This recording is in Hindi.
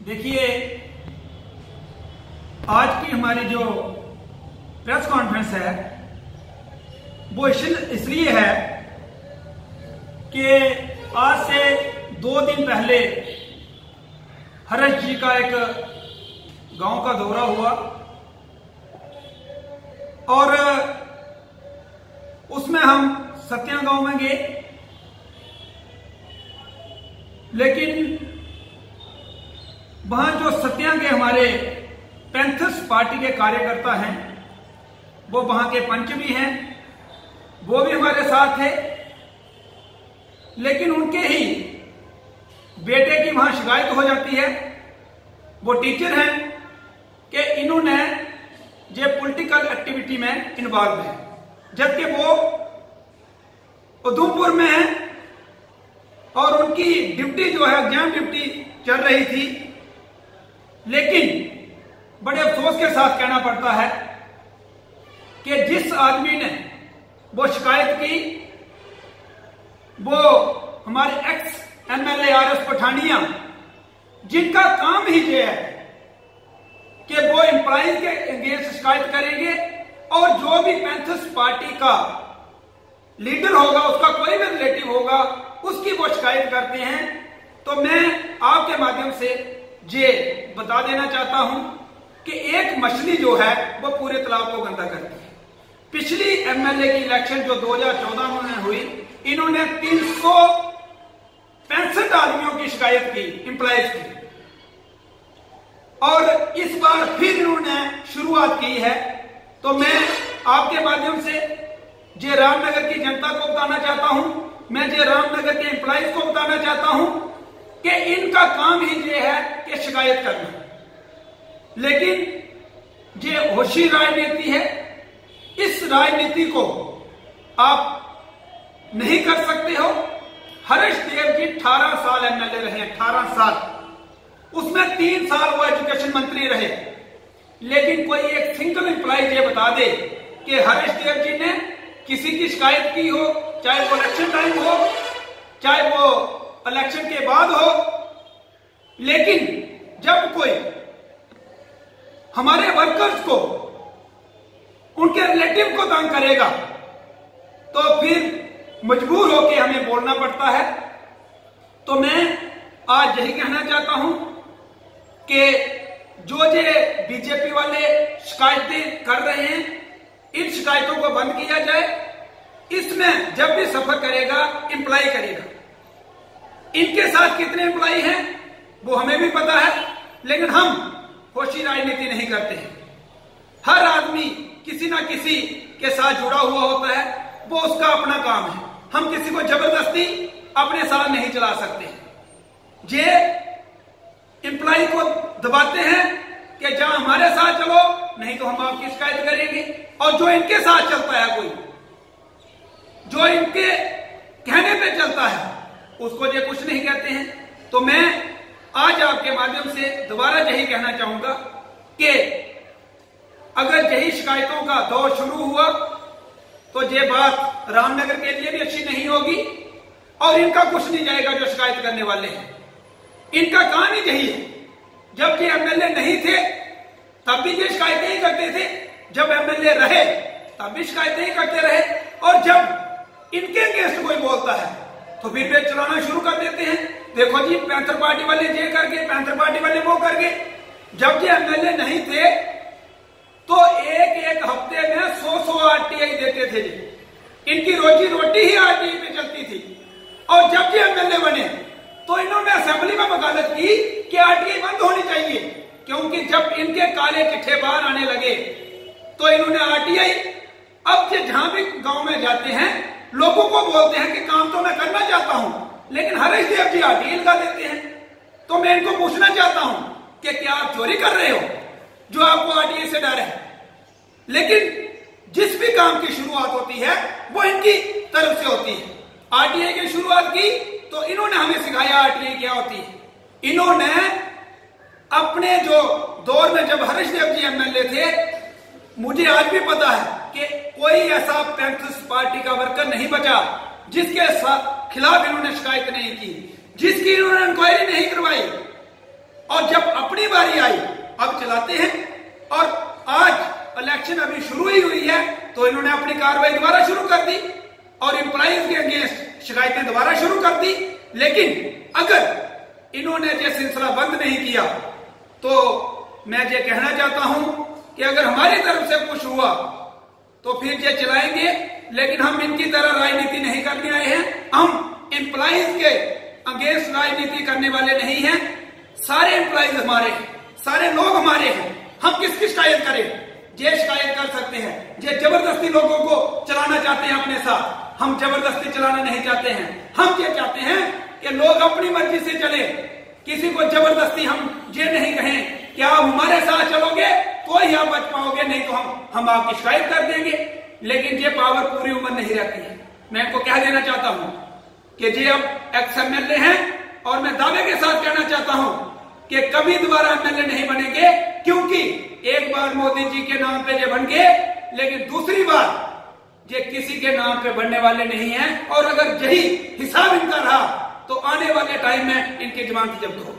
देखिए, आज की हमारी जो प्रेस कॉन्फ्रेंस है वो इसलिए है कि आज से 2 दिन पहले हर्ष जी का एक गांव का दौरा हुआ और उसमें हम सत्या गांव में गए, लेकिन वहां जो सत्या के हमारे पैंथर्स पार्टी के कार्यकर्ता हैं, वो वहां के पंच भी हैं, वो भी हमारे साथ थे, लेकिन उनके ही बेटे की वहां शिकायत हो जाती है। वो टीचर हैं कि इन्होंने जो पॉलिटिकल एक्टिविटी में इन्वॉल्व है, जबकि वो उधमपुर में है और उनकी ड्यूटी जो है एग्जाम ड्यूटी चल रही थी। लेकिन बड़े अफसोस के साथ कहना पड़ता है कि जिस आदमी ने वो शिकायत की वो हमारे एक्स एमएलए आरएस पठानिया, जिनका काम ही ये है कि वो एम्प्लॉइज के अगेंस्ट शिकायत करेंगे और जो भी पैंथर्स पार्टी का लीडर होगा, उसका कोई भी रिलेटिव होगा, उसकी वो शिकायत करते हैं। तो मैं आपके माध्यम से ये बता देना चाहता हूं कि एक मछली जो है वो पूरे तालाब को गंदा करती है। पिछली एमएलए की इलेक्शन जो 2014 में हुई, इन्होंने 365 आदमियों की शिकायत की, एम्प्लॉइज की, और इस बार फिर इन्होंने शुरुआत की है। तो मैं आपके माध्यम से जे रामनगर की जनता को बताना चाहता हूं, मैं जे रामनगर के एम्प्लॉइज को बताना चाहता हूं कि इनका काम ही ये है कि शिकायत करना। लेकिन ये होशी राजनीति है, इस राजनीति को आप नहीं कर सकते हो। हर्ष देव जी 18 साल एमएलए रहे, 18 साल, उसमें 3 साल वो एजुकेशन मंत्री रहे, लेकिन कोई एक सिंगल एम्प्लॉय ये बता दे कि हर्ष देव जी ने किसी की शिकायत की हो, चाहे वो इलेक्शन टाइम हो, चाहे वो इलेक्शन के बाद हो। लेकिन जब कोई हमारे वर्कर्स को, उनके रिलेटिव को तंग करेगा तो फिर मजबूर होकर हमें बोलना पड़ता है। तो मैं आज यही कहना चाहता हूं कि जो ये बीजेपी वाले शिकायतें कर रहे हैं, इन शिकायतों को बंद किया जाए। इसमें जब भी सफर करेगा एम्प्लॉय करेगा। इनके साथ कितने एम्प्लॉय हैं वो हमें भी पता है, लेकिन हम होशी राजनीति नहीं करते हैं। हर आदमी किसी ना किसी के साथ जुड़ा हुआ होता है, वो उसका अपना काम है। हम किसी को जबरदस्ती अपने साथ नहीं चला सकते। ये एम्प्लॉय को दबाते हैं कि जहां हमारे साथ चलो, नहीं तो हम आपकी शिकायत करेंगे। और जो इनके साथ चलता है, कोई जो इनके कहने पे चलता है, उसको ये कुछ नहीं कहते हैं। तो मैं आज आपके माध्यम से दोबारा यही कहना चाहूंगा कि अगर यही शिकायतों का दौर शुरू हुआ तो ये बात रामनगर के लिए भी अच्छी नहीं होगी और इनका कुछ नहीं जाएगा। जो शिकायत करने वाले हैं, इनका काम ही यही है। जब ये एमएलए नहीं थे तब भी ये शिकायतें ही करते थे, जब एमएलए रहे तब भी शिकायतें ही करते रहे, और जब इनके अगेंस्ट कोई बोलता है तो फिर वे चलाना शुरू कर देते हैं। देखो जी, पैंथर पार्टी वाले ये कर गए, पैंथर पार्टी वाले वो कर गए। जब ये एमएलए नहीं थे तो एक हफ्ते में 100 आरटीआई देते थे जी। इनकी रोजी रोटी ही आरटीआई पे चलती थी। और जब ये एमएलए बने तो इन्होंने असेंबली में वकालत की कि आरटीआई बंद होनी चाहिए, क्योंकि जब इनके काले चिट्ठे बाहर आने लगे तो इन्होंने आरटीआई, अब ये जहां भी गांव में जाते हैं लोगों को बोलते हैं कि काम तो मैं करना चाहता हूं, लेकिन हर्ष देव जी आरटीआई लगा देते हैं। तो मैं इनको पूछना चाहता हूं कि क्या आप चोरी कर रहे हो जो आपको आरटीआई से डर है? लेकिन जिस भी काम की शुरुआत होती है वो इनकी तरफ से होती है। आरटीआई की शुरुआत की तो इन्होंने हमें सिखाया आरटीआई क्या होती है। इन्होंने अपने जो दौर में जब हर्ष देव जी एमएलए थे, मुझे आज भी पता है कि कोई ऐसा पैंथर्स पार्टी का वर्कर नहीं बचा जिसके खिलाफ इन्होंने शिकायत नहीं की, जिसकी इन्होंने इंक्वायरी नहीं करवाई। और जब अपनी बारी आई अब चलाते हैं। और आज इलेक्शन अभी शुरू ही हुई है तो इन्होंने अपनी कार्रवाई दोबारा शुरू कर दी और एम्प्लॉइज के अगेंस्ट शिकायतें दोबारा शुरू कर दी। लेकिन अगर इन्होंने ये सिलसिला बंद नहीं किया तो मैं ये कहना चाहता हूं कि अगर हमारी तरफ से कुछ हुआ तो फिर ये चलाएंगे, लेकिन हम इनकी तरह राजनीति नहीं करने आए हैं। हम एम्प्लॉइज के अगेंस्ट राजनीति करने वाले नहीं हैं। सारे एम्प्लॉइज हमारे हैं, सारे लोग हमारे हैं। हम किसकी शिकायत करें? ये शिकायत कर सकते हैं ये जबरदस्ती लोगों को चलाना चाहते हैं अपने साथ। हम जबरदस्ती चलाना नहीं चाहते हैं। हम ये चाहते हैं कि लोग अपनी मर्जी से चले। किसी को जबरदस्ती हम ये नहीं कहें कि आप हमारे साथ चलोगे तो ही आप बच पाओगे, नहीं तो हम आपकी शिकायत कर देंगे। लेकिन ये पावर पूरी उम्र नहीं रहती है। मैं इनको कह देना चाहता हूं कि ये अब एक्स एमएलए हैं और मैं दावे के साथ कहना चाहता हूं कि कभी दोबारा एमएलए नहीं बनेंगे, क्योंकि एक बार मोदी जी के नाम पे ये बन गए, लेकिन दूसरी बार ये किसी के नाम पे बनने वाले नहीं हैं। और अगर यही हिसाब इनका रहा तो आने वाले टाइम में इनकी जमानत जब्त हो।